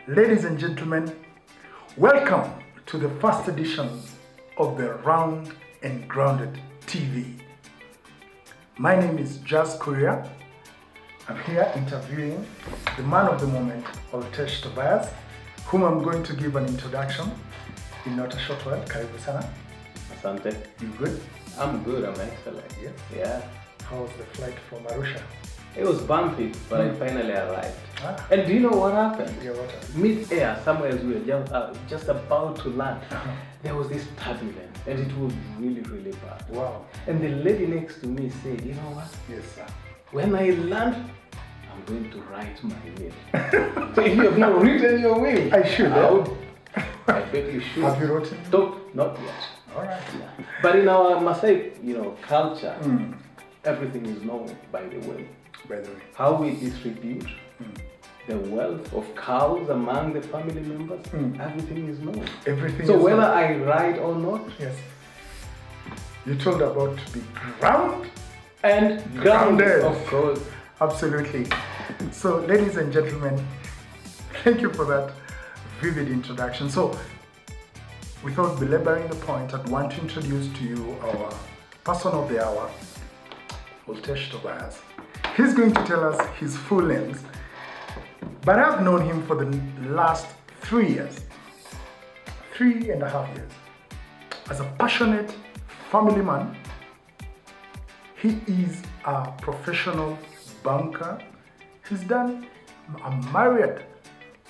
Ladies and gentlemen, welcome to the first edition of the Round and Grounded TV. My name is Jazz Korea. I'm here interviewing the man of the moment, Oltesh Tobias, whom I'm going to give an introduction in not a short while. Karibu sana. Asante. You good? I'm good, I'm excellent. Yes. Yeah. How was the flight from Arusha? It was bumpy, but I finally arrived. Ah. And do you know what happened? Yeah, what happened? Mid-air, somewhere as we were just about to land, there was this turbulence, and it was really, really bad. Wow. And the lady next to me said, you know what? Yes, sir. When I land, I'm going to write my will. So if you have not written your will, I should. I bet you should. Have you written? Not yet. All right. Yeah. But in our Maasai, culture, everything is known by the way. By the way. How we distribute the wealth of cows among the family members, everything is known. Everything So is whether known. I write or not, Yes. You told about to be ground. and Grounded. of course. Absolutely. So, ladies and gentlemen, thank you for that vivid introduction. So, without belaboring the point, I'd want to introduce to you our person of the hour, Oltesh Tobias. He's going to tell us his full names, but I've known him for the last 3 years, 3.5 years. As a passionate family man, he is a professional banker. He's done a myriad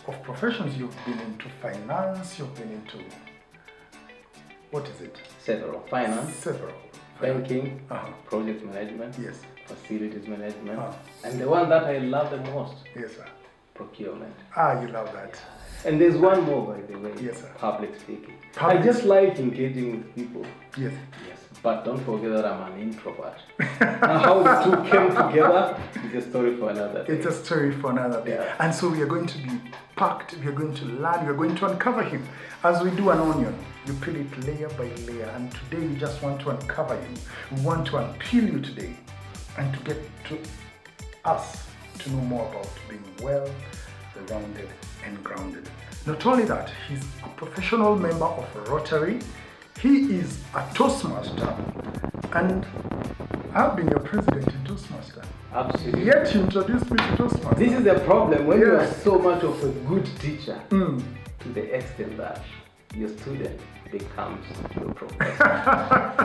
of professions. You've been into finance, you've been into, what is it? Several. Finance, Several. banking, Uh-huh. project management, Yes. facilities management, Uh-huh. and the one that I love the most, Yes, sir. procurement. Ah, you love that. And there's one more, by the way, Yes, sir. public speaking. Public- I just like engaging with people. Yes. Yes, but don't forget that I'm an introvert. Now, how the two came together is a story for another day. It's a story for another day. Yeah. And so we are going to be packed, we are going to learn, we are going to uncover him. As we do an onion, you peel it layer by layer. And today we just want to uncover you. We want to unpeel you today and to get to us to know more about being well rounded and grounded. Not only that, he's a professional member of Rotary. He is a Toastmaster, and I've been your president in Toastmaster. Absolutely. Yet you introduced me to Toastmaster. This is the problem when you Yeah. are so much of a good teacher Mm. to the extent that your student becomes your professor.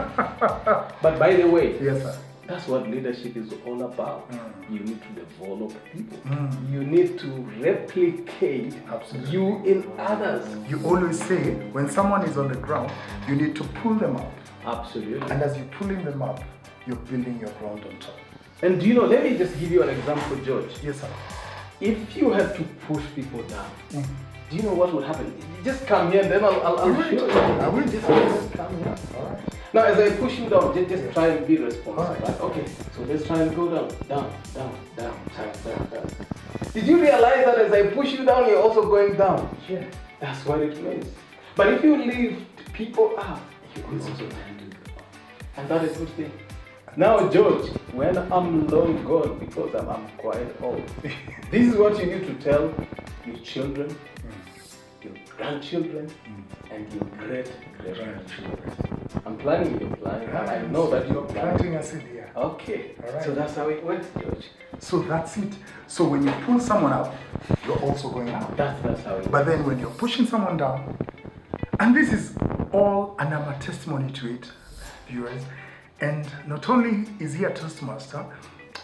But by the way, Yes, sir. that's what leadership is all about. Mm. You need to develop people. Mm. You need to replicate Absolutely. you in others. You always say when someone is on the ground, you need to pull them up. Absolutely. And as you're pulling them up, you're building your ground on top. And do you know, let me just give you an example, George. Yes, sir. If you have to push people down, Mm. do you know what would happen? You just come here and then I'll All right. show you. I will. Just come here. All right. Now, as I push you down, just try and be responsible. All right. Right? Okay, so let's try and go down, down, down, down, down, down, down. Did you realize that as I push you down, you're also going down? Yeah. That's what it means. But if you lift people up, you also going to go up. And that is a good thing. Now, George, when I'm long gone, because I'm quite old, this is what you need to tell your children, your grandchildren, and your great-grandchildren. I'm planning your planning. I know that you're planning. Planting a seed here. Okay, All right. so that's how it works, George. So that's it. So when you pull someone up, you're also going up. That's how it works. But then when you're pushing someone down, and this is all, and I'm a testimony to it, viewers, and not only is he a Toastmaster,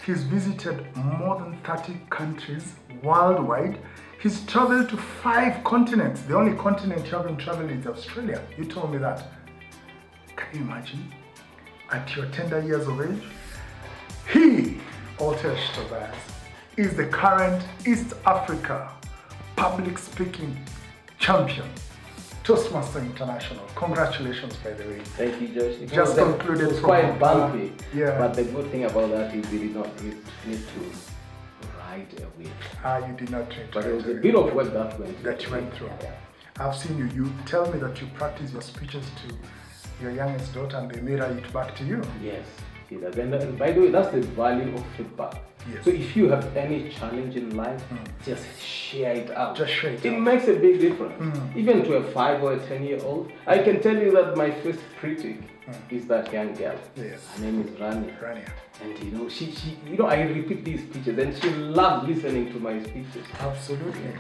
he's visited more than 30 countries worldwide. He's traveled to 5 continents. The only continent you haven't traveled is Australia. You told me that. Can you imagine? At your tender years of age, he, Oltesh Tobias, is the current East Africa public speaking champion, Toastmaster International. Congratulations, by the way. Thank you, George. It Just was, concluded It was from quite bumpy. yeah. But the good thing about that is we did not need to ride a wheel. You did not train But it was a bit of work that you went through. Yeah. I've seen you. You tell me that you practice your speeches to your youngest daughter and they mirror it back to you. Yes, He does. And by the way, that's the value of feedback. Yes. So if you have any challenge in life, just share it out. Just share it out. makes a big difference. Even to a 5 or a 10-year-old. I can tell you that my first critic is that young girl. Yes. Her name is Rania. Rania. And she I repeat these speeches and she loves listening to my speeches. Absolutely.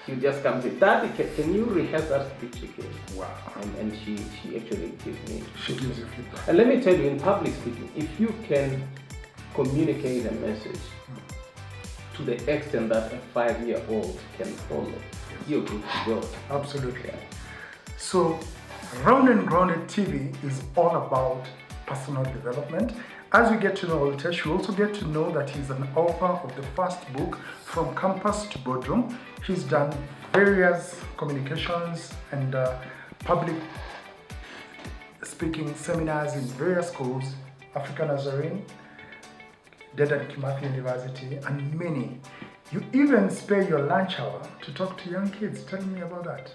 She just comes in, Daddy, can you rehearse that speech again? Wow. And she actually gives me. She gives you feedback. And let me tell you, in public speaking, if you can communicate a message to the extent that a 5-year-old can follow, you're good to go. Absolutely. So, Round and Grounded TV is all about personal development. As we get to know Oltesh, we also get to know that he's an author of the first book, From Campus to Boardroom. He's done various communications and public speaking seminars in various schools, African Nazarene, Dedan Kimathi University, and many. You even spare your lunch hour to talk to young kids. Tell me about that.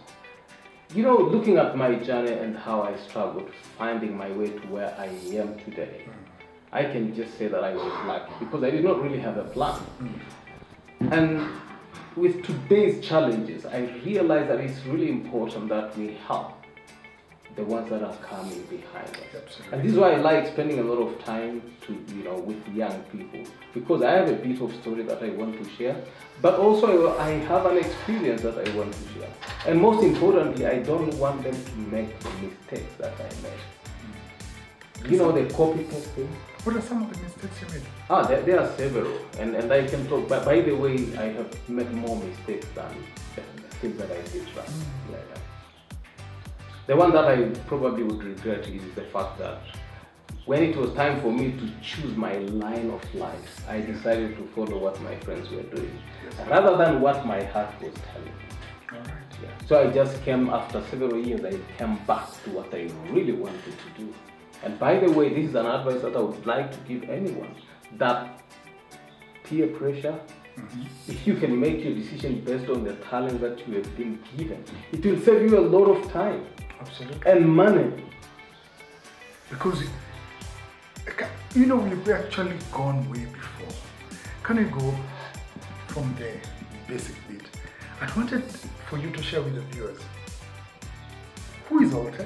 Looking at my journey and how I struggled finding my way to where I am today, I can just say that I was lucky because I did not really have a plan. And with today's challenges, I realize that it's really important that we help the ones that are coming behind us. Absolutely. And this is why I like spending a lot of time with young people, because I have a bit of story that I want to share, but also I have an experience that I want to share. And most importantly, I don't want them to make the mistakes that I made. The copy-paste thing. What are some of the mistakes you made? There are several, and I can talk. But by the way, I have made more mistakes than the things that I did right. Yeah. The one that I probably would regret is the fact that when it was time for me to choose my line of life, I decided to follow what my friends were doing, rather than what my heart was telling me. All right. Yeah. So I just came, after several years, I came back to what I really wanted to do. And by the way, this is an advice that I would like to give anyone, that peer pressure, if you can make your decision based on the talent that you have been given, it will save you a lot of time. Absolutely. And money. Because, we've actually gone way before. Can we go from the basic bit? I wanted for you to share with the viewers, who is Oltesh?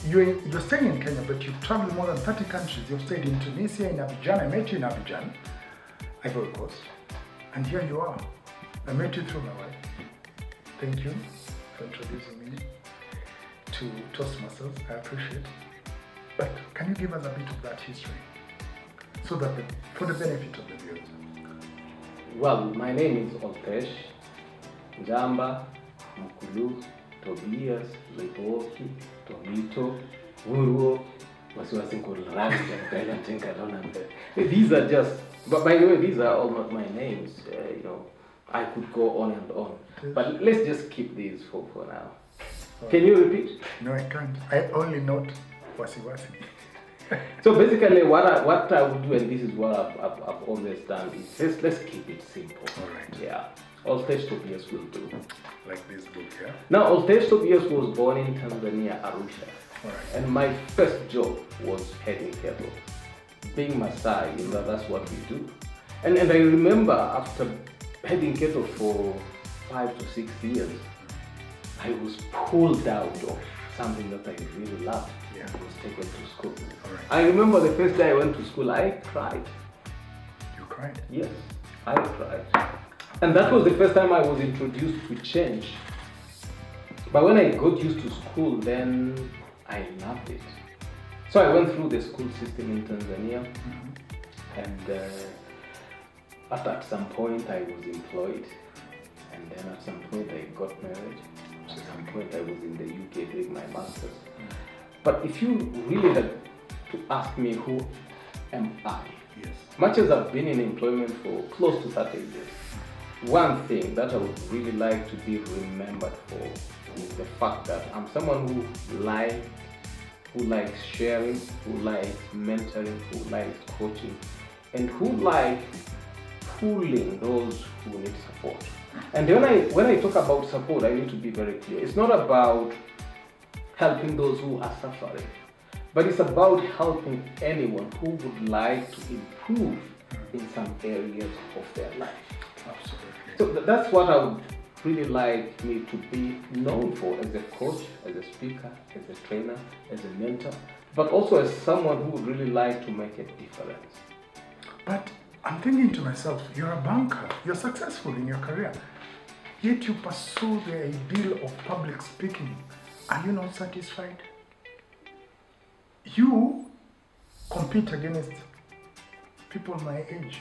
You're staying in Kenya, but you've traveled more than 30 countries. You've stayed in Tunisia, in Abidjan. I met you in Abidjan, Ivory Coast. And here you are. I met you through my wife. Thank you for introducing me to Toastmasters. I appreciate it. But can you give us a bit of that history? So that for the benefit of the viewers. Well, my name is Oltesh Njamba Mkulu Tobias Lepoki Tomito Wuro These are just, but by the way, these are all not my names. I could go on and on. But let's just keep these for now. Can you repeat? No, I can't. I only note Wasiwasi. So basically, what I would do, and this is what I've always done, is let's keep it simple. All right. Yeah. Oltesh Tobias will do. Like this book, yeah? Now, Oltesh Tobias was born in Tanzania, Arusha. All right. And my first job was heading cattle. Being Maasai, that's what we do. And I remember after heading cattle for 5 to 6 years, I was pulled out of something that I really loved. Yeah. I was taken to school. All right. I remember the first day I went to school, I cried. You cried? Yes, I cried. And that was the first time I was introduced to change. But when I got used to school, then I loved it. So I went through the school system in Tanzania, and at some point I was employed, and then at some point I got married. At some point I was in the UK doing my master's. But if you really had to ask me who am I, Yes. much as I've been in employment for close to 30 years, one thing that I would really like to be remembered for is the fact that I'm someone who likes sharing, who likes mentoring, who likes coaching, and who likes pulling those who need support. And when I talk about support, I need to be very clear. It's not about helping those who are suffering, but it's about helping anyone who would like to improve in some areas of their life. Absolutely. So that's what I would really like me to be known for as a coach, as a speaker, as a trainer, as a mentor, but also as someone who would really like to make a difference. But I'm thinking to myself, you're a banker, you're successful in your career, yet you pursue the ideal of public speaking. Are you not satisfied? You compete against people my age.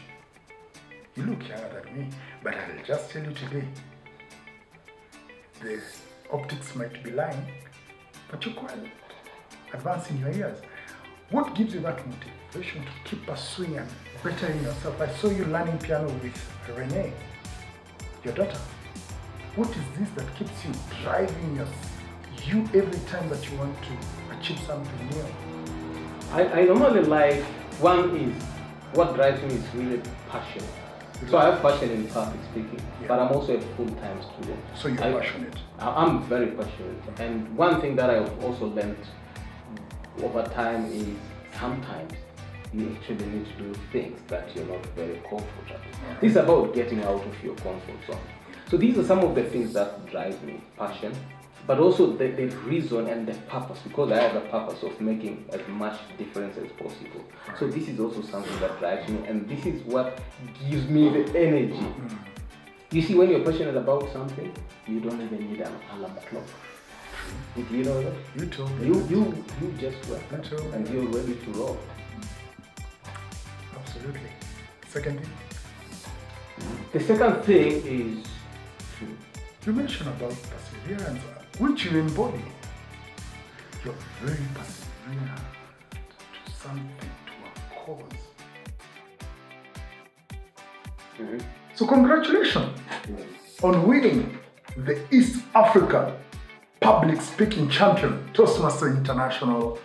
You look younger than me, but I'll just tell you today, the optics might be lying, but you're quite advanced in your years. What gives you that motivation to keep pursuing and bettering yourself? I saw you learning piano with Renee, your daughter. What is this that keeps you driving you every time that you want to achieve something new? I normally like, one is, what drives me is really passion. So I have passion in public speaking, but I'm also a full-time student. So you're passionate? I'm very passionate. And one thing that I've also learned over time is sometimes you actually need to do things that you're not very comfortable. This is about getting out of your comfort zone. So these are some of the things that drive me, passion, but also the reason and the purpose, because I have a purpose of making as much difference as possible. So this is also something that drives me, and this is what gives me the energy. You see, when you're passionate about something, you don't even need an alarm clock. Did you know that? You told me. You just wake up told me. and you're ready to roll. Absolutely. Second thing? The second thing is you mentioned about perseverance, which you embody. You're very perseverant to something, to a cause. So congratulations on winning the East African Public Speaking Champion, Toastmaster International.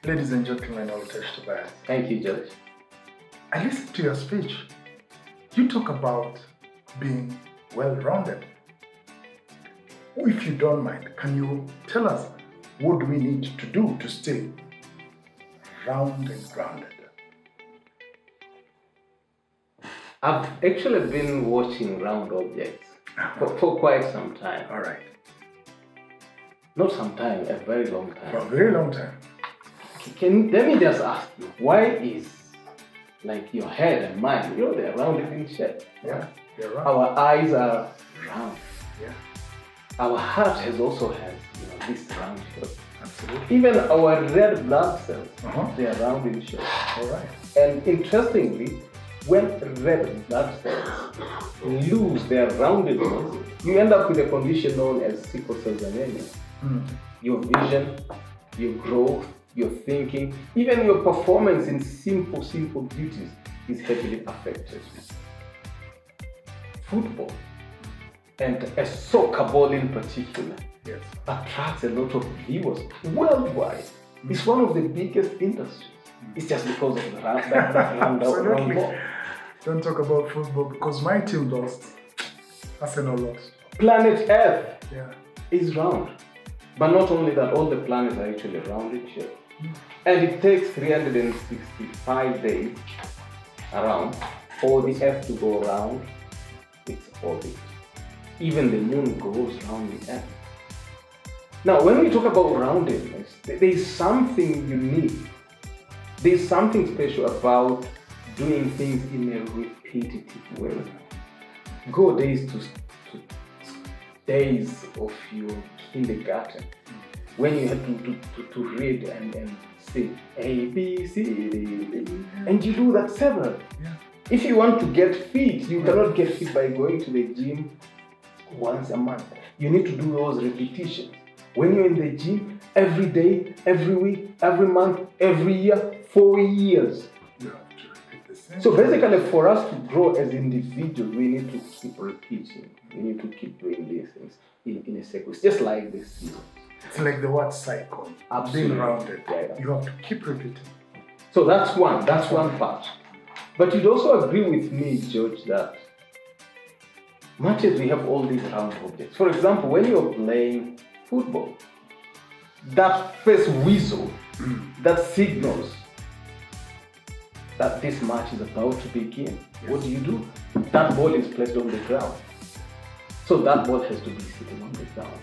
Ladies and gentlemen, I'll touch to that. Thank you, George. I listened to your speech. You talk about being well-rounded. If you don't mind, can you tell us what do we need to do to stay round and grounded? I've actually been watching round objects for quite some time. All right. Not some time, a very long For a time. very long time. Let me just ask you, why is like your head and mine, they're rounded in shape? Yeah, you're right. Our eyes are round. Yeah, Our heart has also has this round shape. absolutely. Even our red blood cells, Uh-huh. they are round in shape. All right. And interestingly, when red blood cells lose their roundedness, you end up with a condition known as sickle cell anemia. Your vision, your growth, your thinking, even your performance in simple duties is heavily affected. Football, and a soccer ball in particular, Yes. attracts a lot of viewers worldwide. It's one of the biggest industries. It's just because of that round Absolutely. ball. Don't talk about football because my team lost. Arsenal lost. Planet Earth Yeah. is round. But not only that, all the planets are actually round in shape. And it takes 365 days around for the Earth to go around its orbit. Even the moon goes round the Earth. Now, when we talk about roundedness, there is something unique. There's something special about doing things in a repetitive way. Go days to days of your kindergarten when you had to read and say A, B, C, D, E, and you do that several. Yeah. If you want to get fit, you cannot get fit by going to the gym once a month. You need to do those repetitions. When you're in the gym, every day, every week, every month, every year, 4 years. You have to repeat the same. So basically, for us to grow as individuals, we need to keep repeating. We need to keep doing these things in a sequence, just like this season. It's like the word cycle. Absolutely. Being rounded. Yeah. You have to keep repeating. So that's one part. But you'd also agree with me, George, that much as we have all these round objects, for example, when you're playing football, that first whistle that signals that this match is about to begin, what do? That ball is placed on the ground. So that ball has to be sitting on the ground.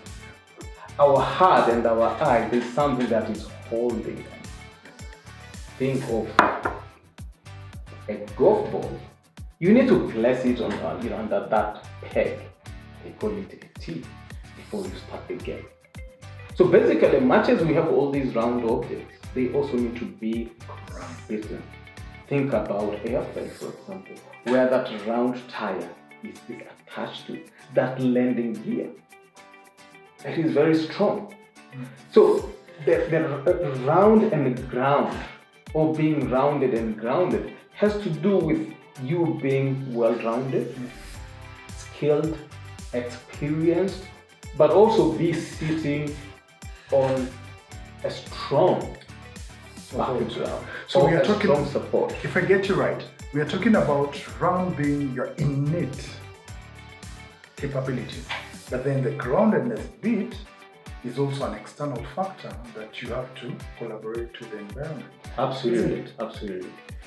Our heart and our eye, there's something that is holding them. Think of a golf ball. You need to place it on, under that peg. They call it a tee before you start the game. So basically, much as we have all these round objects, they also need to be consistent. Think about airplane, for example, where that round tire is attached to that landing gear. It is very strong. So the round and ground, or being rounded and grounded, has to do with you being well-rounded, skilled, experienced, but also be sitting on a strong background. So we are talking strong support. If I get you right, we are talking about round being your innate capabilities. But then the groundedness bit is also an external factor that you have to collaborate to the environment. Absolutely.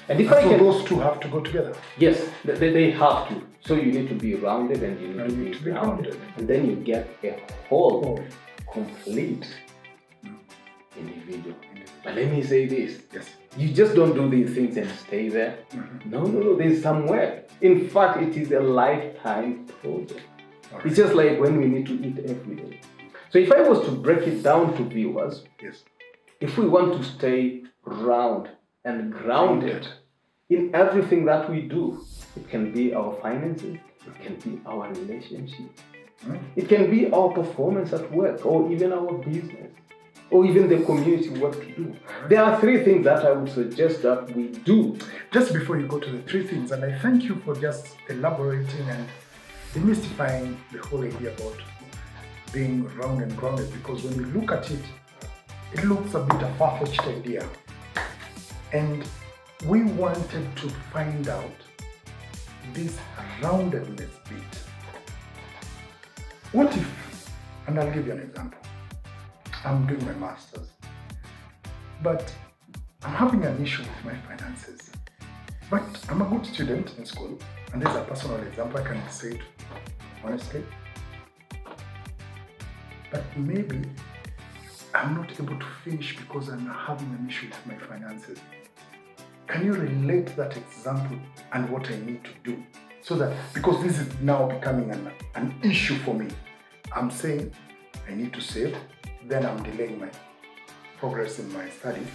And if those two have to go together. Yes, they have to. So you need to be rounded and you need to be grounded. And then you get a whole, complete individual. But let me say this. Yes. You just don't do these things and stay there. Mm-hmm. No, there's somewhere. In fact, it is a lifetime project. Right. It's just like when we need to eat every day. So if I was to break it down to viewers, yes, if we want to stay round and grounded in everything that we do, it can be our finances, it can be our relationship, it can be our performance at work, or even our business, or even the community work to do. There are three things that I would suggest that we do. Just before you go to the three things, and I thank you for just elaborating and demystifying the whole idea about being round and grounded, because when we look at it, it looks a bit a far-fetched idea. And we wanted to find out this roundedness bit. What if, and I'll give you an example, I'm doing my master's, but I'm having an issue with my finances. But I'm a good student in school, and there's a personal example, I can say it honestly. But maybe I'm not able to finish because I'm having an issue with my finances. Can you relate that example and what I need to do? So that, because this is now becoming an issue for me, I'm saying I need to save, then I'm delaying my progress in my studies.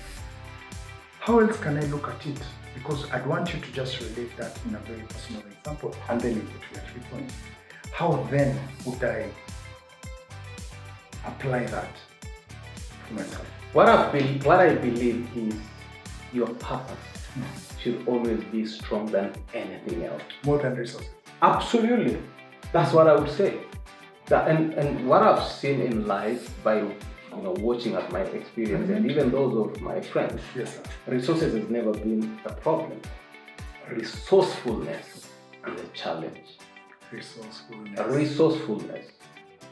How else can I look at it? Because I'd want you to just relate that in a very personal example, and then you put your 3 points. How then would I apply that for myself? What I believe is your purpose should always be stronger than anything else. More than resources. Absolutely. That's what I would say. And what I've seen in life by watching at my experience and even those of my friends, yes, sir. Resources has never been a problem. Resourcefulness is a challenge. Resourcefulness.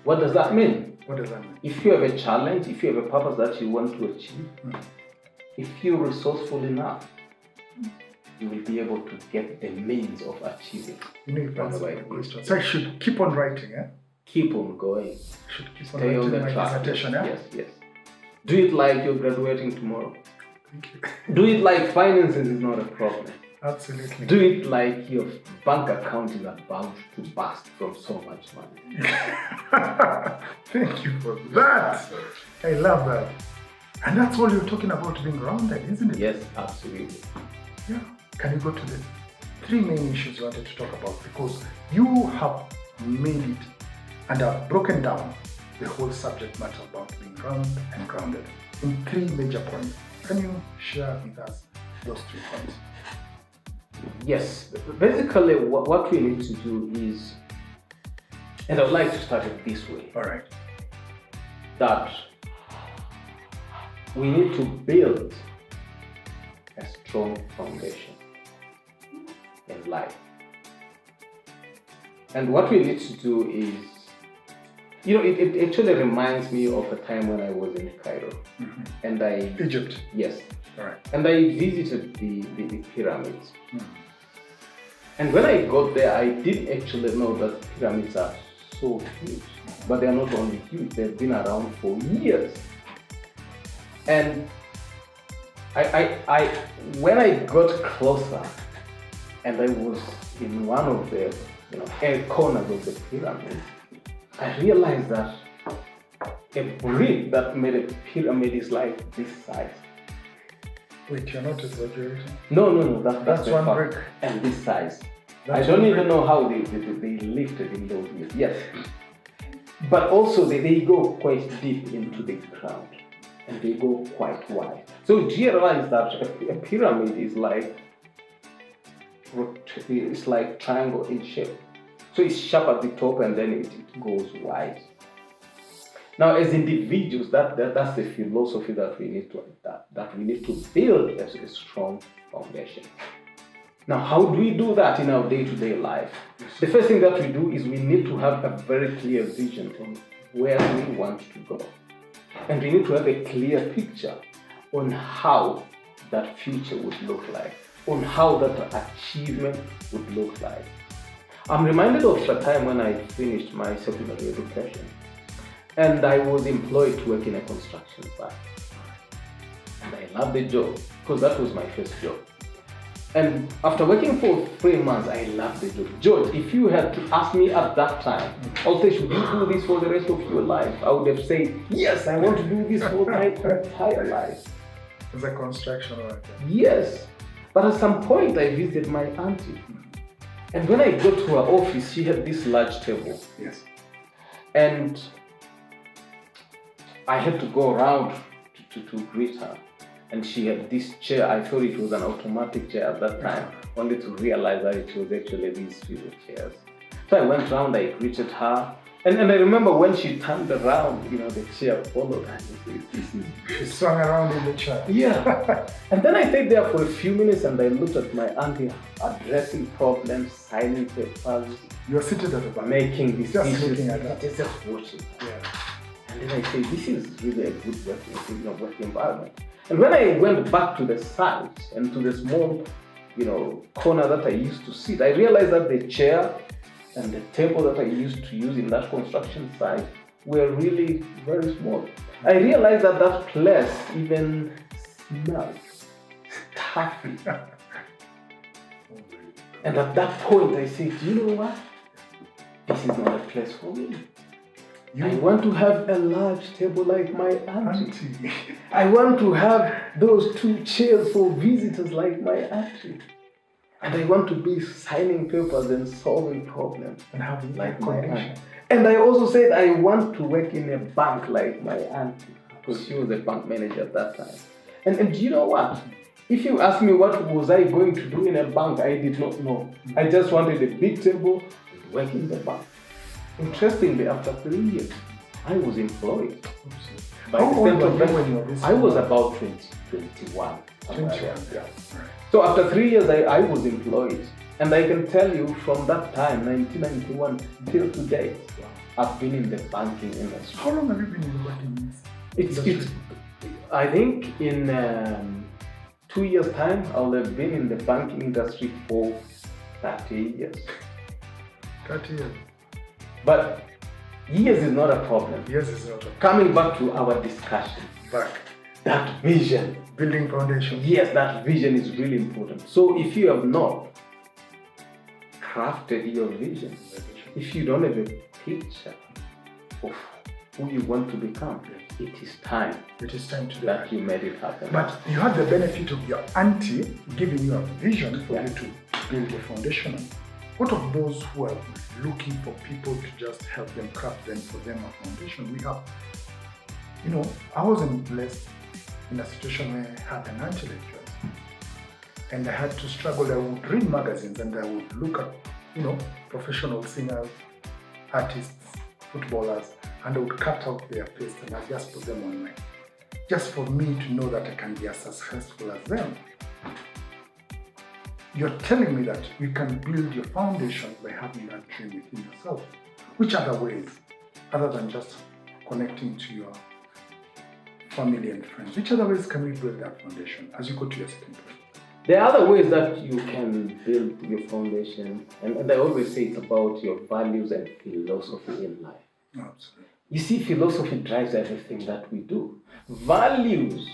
What does that mean? What does that mean? If you have a challenge, if you have a purpose that you want to achieve, if you're resourceful enough, you will be able to get the means of achieving. Question. So I should keep on writing, eh? Keep on going. Should keep on writing my dissertation, eh? Yes. Do it like you're graduating tomorrow. Thank you. Do it like finances is not a problem. Absolutely. Do it like your bank account is about to burst from so much money. Thank you for that. I love that. And that's all you're talking about, being rounded, isn't it? Yes, absolutely. Yeah. Can you go to the 3 main issues you wanted to talk about? Because you have made it and have broken down the whole subject matter about being round and grounded in 3 major points. Can you share with us those 3 points? Yes. Basically, what we need to do is, and I would like to start it this way. All right. That we need to build a strong foundation in life. And what we need to do is You know, it actually reminds me of a time when I was in Cairo. And Egypt. Yes. All right. And I visited the pyramids. And when I got there, I did actually know that pyramids are so huge. But they are not only huge, they've been around for years. And when I got closer and I was in one of the corners of the pyramid, I realized that a brick that made a pyramid is like this size. Wait, you're not exaggerating? No, that's one fact. brick. And this size. That's I don't one even know how they lifted in those years. Yes. But also they go quite deep into the ground. And they go quite wide. So do you realize that a pyramid is like triangle in shape. So it's sharp at the top and then it goes wide. Now, as individuals, that's the philosophy that we need to adapt, that we need to build as a strong foundation. Now, how do we do that in our day-to-day life? The first thing that we do is we need to have a very clear vision on where we want to go. And we need to have a clear picture on how that future would look like, on how that achievement would look like. I'm reminded of a time when I finished my secondary education and I was employed to work in a construction site. And I loved the job because that was my first job. And after working for 3 months, I loved the job. George, if you had to ask me at that time, I'll say, should you do this for the rest of your life? I would have said, yes, I want to do this for my entire life. As a construction worker. Yes. But at some point, I visited my auntie. And when I got to her office, she had this large table. Yes. And I had to go around to greet her. And she had this chair. I thought it was an automatic chair at that time, only to realize that it was actually these swivel chairs. So I went around, I greeted her. And I remember when she turned around, the chair followed her. She swung around in the chair. Yeah. And then I stayed there for a few minutes and I looked at my auntie addressing problems, signing papers. You're seated at the back. Making decisions. Just looking at that. Just watching. Yeah. And then I said, this is really a good working environment. And when I went back to the site and to the small, corner that I used to sit, I realized that the chair and the table that I used to use in that construction site were really very small. I realized that that place even smelled stuffy. And at that point I said, you know what? This is not a place for me. I want to have a large table like my auntie. I want to have those 2 chairs for visitors like my auntie. And I want to be signing papers and solving problems And having like that my condition. auntie. And I also said I want to work in a bank like my auntie, because she was a bank manager at that time. And do you know what? If you ask me what was I going to do in a bank, I did not know. I just wanted a big table to work in the bank. Interestingly, after 3 years, I was employed. How old were you when you were visiting? I was about 21. 21, yeah. So after 3 years, I was employed. And I can tell you from that time, 1991, till today, I've been in the banking industry. How long have you been in the banking industry? I think in 2 years' time, I'll have been in the banking industry for 30 years. 30 years. But years is not a problem. Yes, it's not. Coming back to our discussion, Back. that vision. Building foundation. Yes, that vision is really important. So if you have not crafted your vision, if you don't have a picture of who you want to become, it is time It is time to do that that. you made it happen. But you had the benefit of your auntie giving you a vision for Yeah. you to build your foundation. What of those who are looking for people to just help them craft them for them a foundation? We have, I wasn't blessed in a situation where I had an auntie like yours. And I had to struggle. I would read magazines and I would look at, professional singers, artists, footballers, and I would cut out their face and I just put them online. Just for me to know that I can be as successful as them. You're telling me that you can build your foundation by having that dream within yourself. Which other ways other than just connecting to your family and friends? Which other ways can we build that foundation as you go to your second point? There are other ways that you can build your foundation, and I always say it's about your values and philosophy in life. Absolutely. You see, philosophy drives everything that we do. Values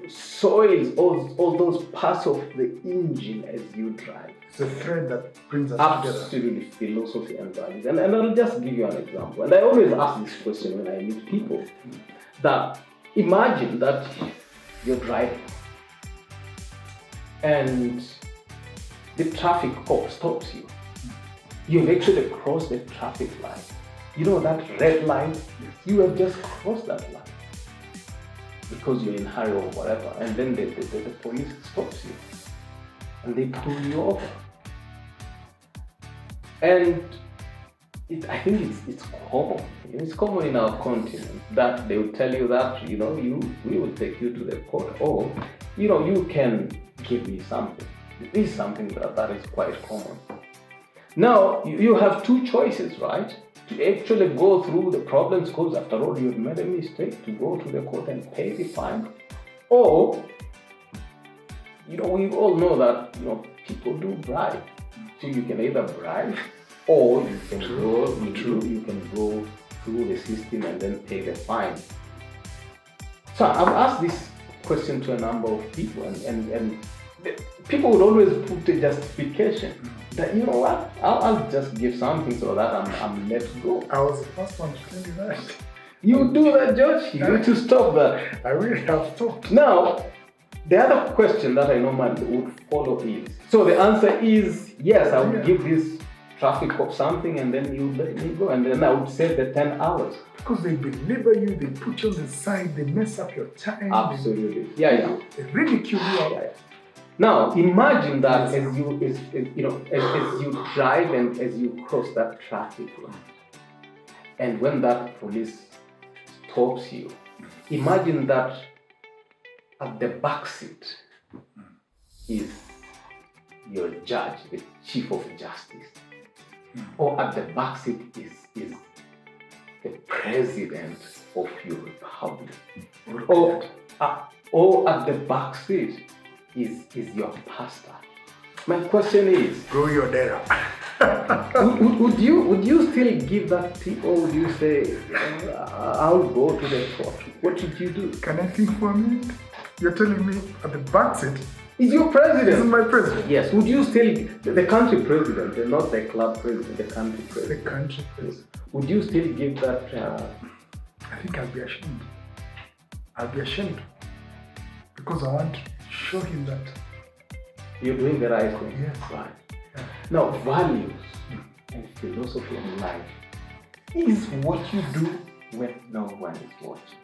soils all those parts of the engine as you drive. It's a thread that brings us together. Absolutely, philosophy and values. And I'll just give you an example. And I always ask this question when I meet people. That imagine that you're driving and the traffic cop stops you. You've actually crossed the traffic line. You know that red line? You have just crossed that line because you're in a hurry or whatever. And then the police stops you and they pull you over. And I think it's common. It's common in our continent that they will tell you that, we will take you to the court, or, you can give me something. It is something that is quite common. Now, you have two choices, right? To actually go through the problems, because after all, you've made a mistake, to go to the court and pay the fine. Or, we all know that, people do bribe. So you can either bribe, or you can go through the system and then pay the fine. So I've asked this question to a number of people, and people would always put a justification that, I'll just give something so that I'm let go. I was the first one to tell you that. You do that, George. You need to stop that. I really have stopped. Now, the other question that I normally would follow is, so the answer is, yes, I would give this traffic cop something and then you let me go, and then I would save the 10 hours. Because they belabor you, they put you on the side, they mess up your time. Absolutely. They ridicule you. Yeah. Now, imagine that as you drive and as you cross that traffic line, and when that police stops you, imagine that at the back seat is your judge, the chief of justice, or at the back seat is the president of your republic, or at the back seat is your pastor. My question is, grow your data. would you still give that tip, or would you say, I'll go to the court? What should you do? Can I think for a minute? You're telling me at the back seat is your president? This is my president. Yes. Would you still, the country president, not the club president, the country president? The country president. Would you still give that? I think I'll be ashamed. I'll be ashamed because I want to show him that you're doing the right thing. Yes. Right. Yeah. Now, values and philosophy in life is what you do when no one is watching.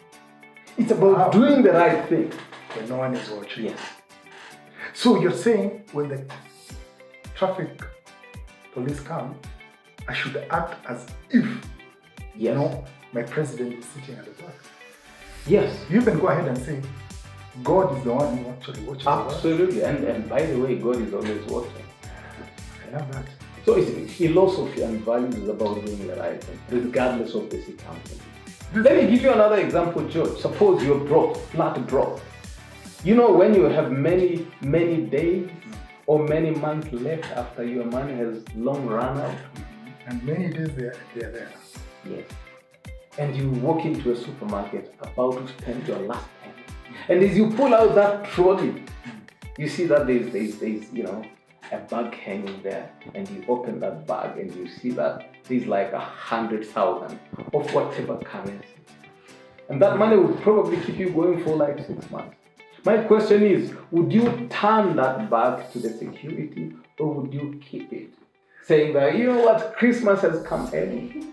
It's about doing the right thing when no one is watching. Yes. So you're saying when the traffic police come, I should act as if my president is sitting at the back. Yes. You can go ahead and say, God is the one who actually watches. Absolutely. And by the way, God is always watching. I love that. So it's philosophy and values is about doing the right thing, regardless of the circumstances. Let me give you another example, George. Suppose you're broke, flat broke. When you have many days or many months left after your money has long run out. And many days they're there. Yes. And you walk into a supermarket about to spend your last penny. And as you pull out that trolley, you see that there's a bag hanging there. And you open that bag and you see that there's like 100,000 of whatever currency. And that money would probably keep you going for like 6 months. My question is, would you turn that back to the security, or would you keep it? Saying that, you know what, Christmas has come early.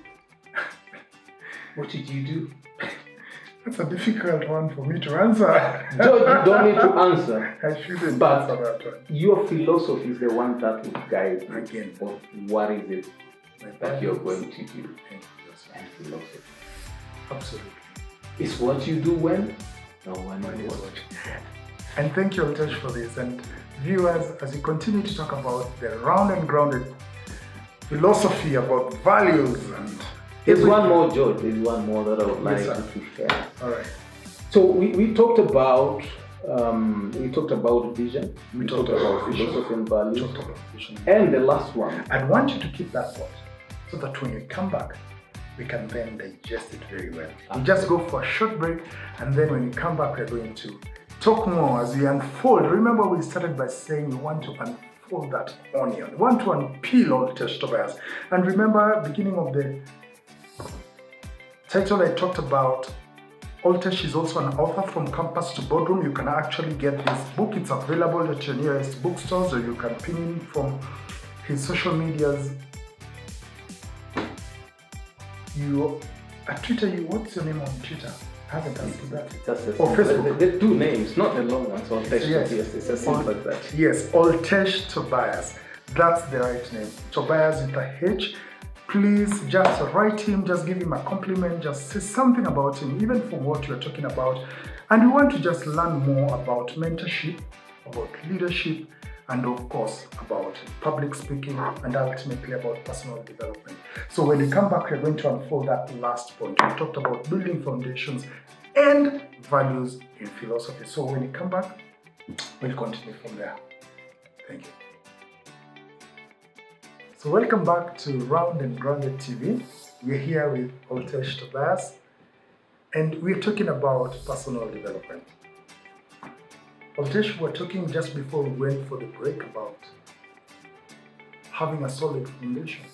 What did you do? That's a difficult one for me to answer. George, you don't need to answer. I shouldn't but answer that one. Your philosophy is the one that will guide you. Again. Or what is it that you're going to do? And philosophy. Absolutely. It's what you do when no one is watching. And thank you, Altesh, for this. And viewers, as we continue to talk about the round and grounded philosophy about values and There's one more, George. There's one more that I would like Yes, to share. All right. So we talked about vision. We talked about vision. philosophy and values. Talked about vision. And the last one. I'd want you to keep that thought so that when you come back, we can then digest it very well. We just go for a short break, and then when you come back, we're going to talk more as we unfold. Remember, we started by saying we want to unfold that onion. We want to unpeel Oltesh Tobias. And remember, beginning of the title I talked about, Oltesh is also an author from Campus to Boardroom. You can actually get this book. It's available at your nearest bookstores, or you can pin in from his social medias. What's your name on Twitter? I haven't asked you that. Facebook. The two names, not the long ones. Oltesh. Yes, it's as simple as that. Yes, Oltesh Tobias. That's the right name. Tobias with a H. Please just write him, just give him a compliment, just say something about him, even from what you're talking about. And we want to just learn more about mentorship, about leadership, and of course about public speaking, and ultimately about personal development. So when we come back, we're going to unfold that last point. We talked about building foundations and values in philosophy. So when we come back, we'll continue from there. Thank you. So welcome back to Round and Grounded TV. We're here with Oltesh Tobias, and we're talking about personal development. Oltesh, we were talking just before we went for the break about having a solid foundation.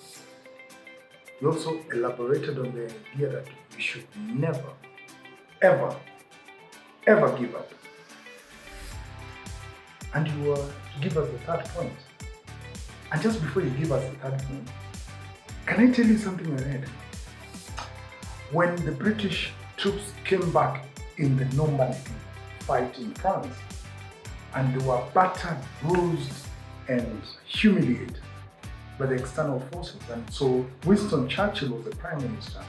We also elaborated on the idea that we should never, ever, ever give up. And you were to give us the third point. And just before you give us the third point, can I tell you something I read? When the British troops came back in the Normandy fight in France, and they were battered, bruised, and humiliated by the external forces. And so Winston Churchill was the Prime Minister.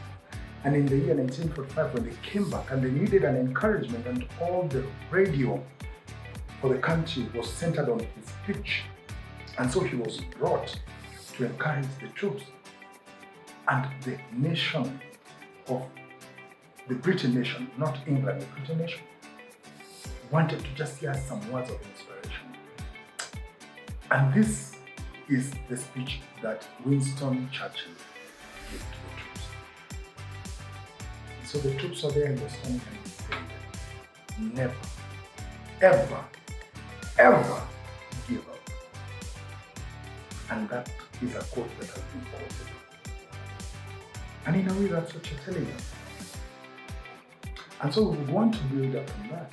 And in the year 1945, when they came back and they needed an encouragement, and all the radio for the country was centered on his speech. And so he was brought to encourage the troops. And the nation of the British nation, not England, the British nation, wanted to just hear some words of inspiration. And this is the speech that Winston Churchill gave to the troops. So the troops are there in the standing and saying, never, ever, ever give up. And that is a quote that has been quoted. And in a way, that's what you're telling us. And so we want to build up on that.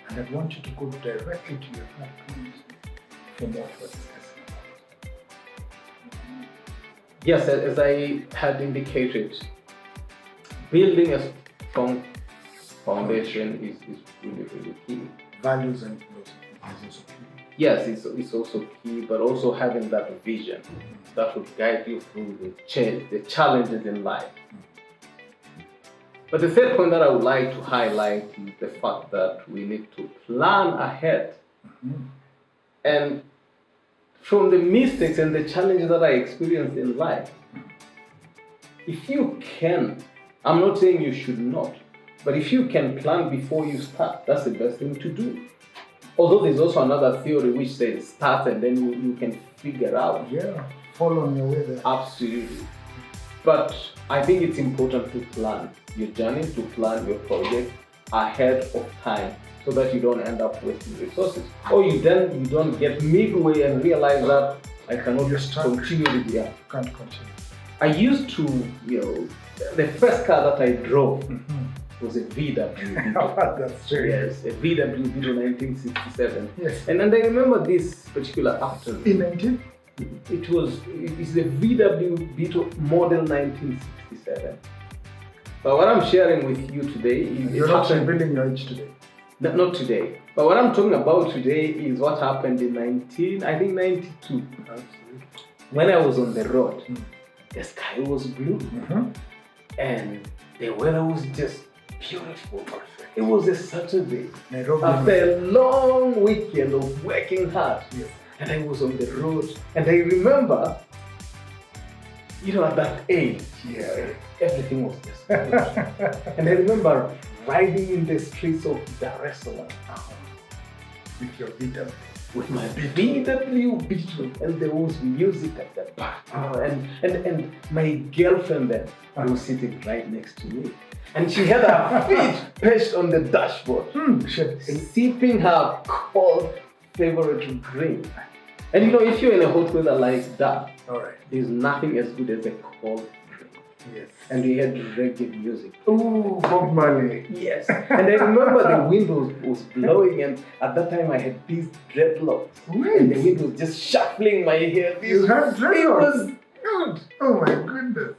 And I want you to go directly to your third point for more to discussing about. Yes, as I had indicated, building a strong foundation is really key. Values and philosophy is also key. Yes, it's also key, but also having that vision that would guide you through the challenges in life. But the third point that I would like to highlight is the fact that we need to plan ahead. And from the mistakes and the challenges that I experienced in life, if you can, I'm not saying you should not, but if you can plan before you start, that's the best thing to do. Although there's also another theory which says start and then you can figure out. Yeah, follow on your way there. Absolutely. But I think it's important to plan your journey, to plan your project ahead of time so that you don't end up wasting resources. Or you don't get midway and realize that I cannot continue with it. Can't continue. I used to, the first car that I drove was a VW. That's true. Yes, a VW Beetle 1967. Yes. And I remember this particular afternoon. In 19? It's the VW Beetle model 1967. But what I'm sharing with you today is... You're not revealing your age today. Not today. But what I'm talking about today is what happened in 92. Absolutely. When I was on the road, the sky was blue. And the weather was just beautiful. It was a Saturday. Nairobi. After a long weekend of working hard. Yes. And I was on the road. And I remember at that age, Yeah. everything was just good. And I remember riding in the streets of Dar es Salaam With your beater. with my BMW Beetle, and there was music at the back, and my girlfriend then was sitting right next to me, and she had her feet perched on the dashboard, sipping her cold favorite drink. And if you're in a hot weather like that, All right. there's nothing as good as a cold drink. Yes. And we had reggae music. Ooh, Bob Marley. Yes. And I remember the wind was blowing, and at that time I had these dreadlocks. Wait. And the wind was just shuffling my hair. You had dreadlocks? It was good. Oh my goodness.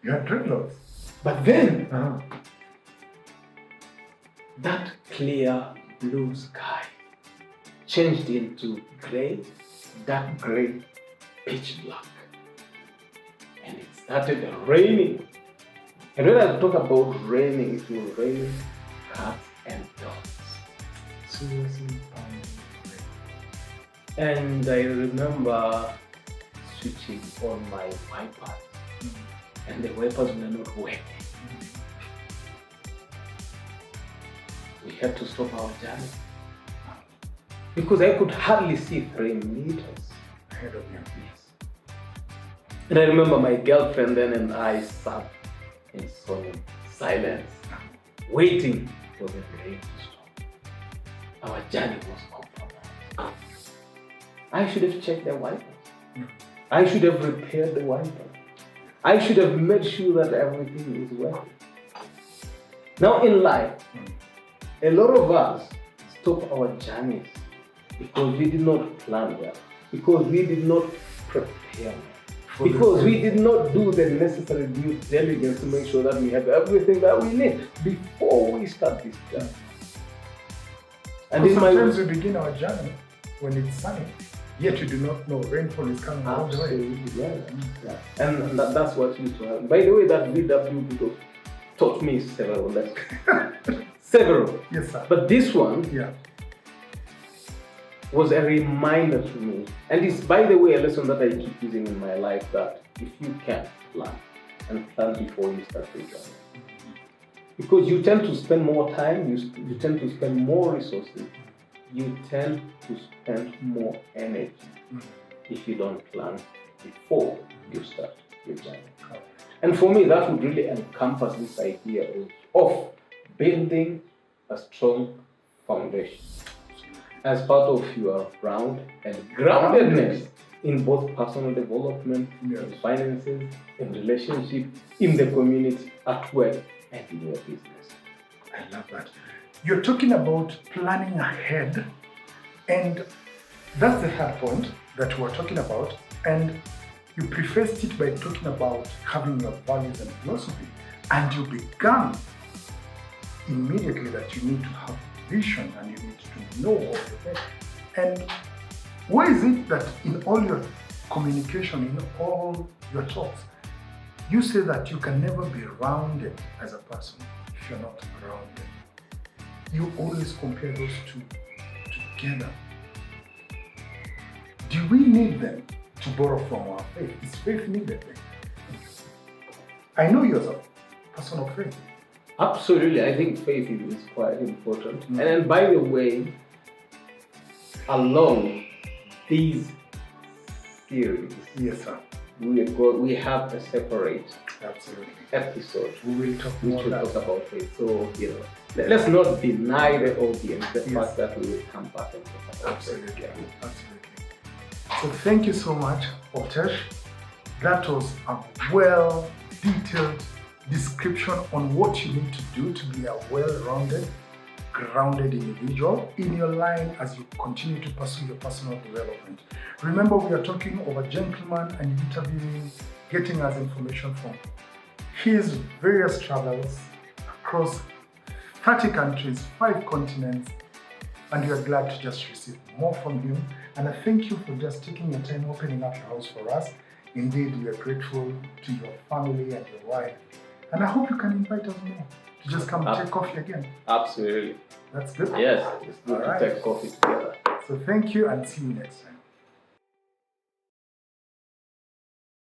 You had dreadlocks. But then, Uh-huh. that clear blue sky changed into grey, dark grey, pitch black. And it started raining. And when I talk about raining, it will rain cats and dogs. Seriously. And I remember switching on my wipers, and the wipers were not working. We had to stop our journey because I could hardly see 3 meters Ahead of you. Yes. And I remember my girlfriend then and I sat in solemn silence, waiting for the rain to stop. Our journey was compromised. I should have checked the wipers. I should have repaired the wipers. I should have made sure that everything is working. Now in life, a lot of us stop our journeys because we did not plan well, because we did not prepare well, because we did not do the necessary due diligence to make sure that we have everything that we need before we start this journey. And in my sometimes we begin our journey when it's sunny, yet you do not know rainfall is coming all the way. absolutely, yeah. And that's what used to happen. By the way, that VW Beetle taught me several lessons. Several. Yes, sir. But this one Yeah. was a reminder to me. And it's, by the way, a lesson that I keep using in my life, that if you can plan, and plan before you start your journey. Because you tend to spend more time, you tend to spend more resources, you tend to spend more energy if you don't plan before you start your journey. And for me, that would really encompass this idea of building a strong foundation as part of your round and groundedness in both personal development, in finances, in relationship, in the community, at work, and in your business. I love that. You're talking about planning ahead, and that's the third point that we're talking about. And you prefaced it by talking about having your values and philosophy, and you began immediately that you need to have vision and you need to know what you're doing. And why is it that in all your communication, in all your talks, you say that you can never be rounded as a person if you're not grounded? You always compare those two together. Do we need them to borrow from our faith? Is faith needed then? I know you're a person of faith. Absolutely, I think faith is quite important. And then, by the way, along these series, Yes, sir. we have a separate Absolutely. episode We will talk which more will about talk about faith. So, let's not deny the audience the Yes. fact that we will come back and talk about Absolutely. faith. Absolutely. So thank you so much, Otesh. That was a well-detailed description on what you need to do to be a well-rounded, grounded individual in your line as you continue to pursue your personal development. Remember, we are talking of a gentleman and interviewing, getting us information from his various travels across 30 countries, 5 continents, and we are glad to just receive more from him. And I thank you for just taking your time opening up your house for us. Indeed, we are grateful to your family and your wife. And I hope you can invite us more to just come take coffee again. Absolutely. That's good. Yes, it's good All right. to take coffee together. So thank you and see you next time.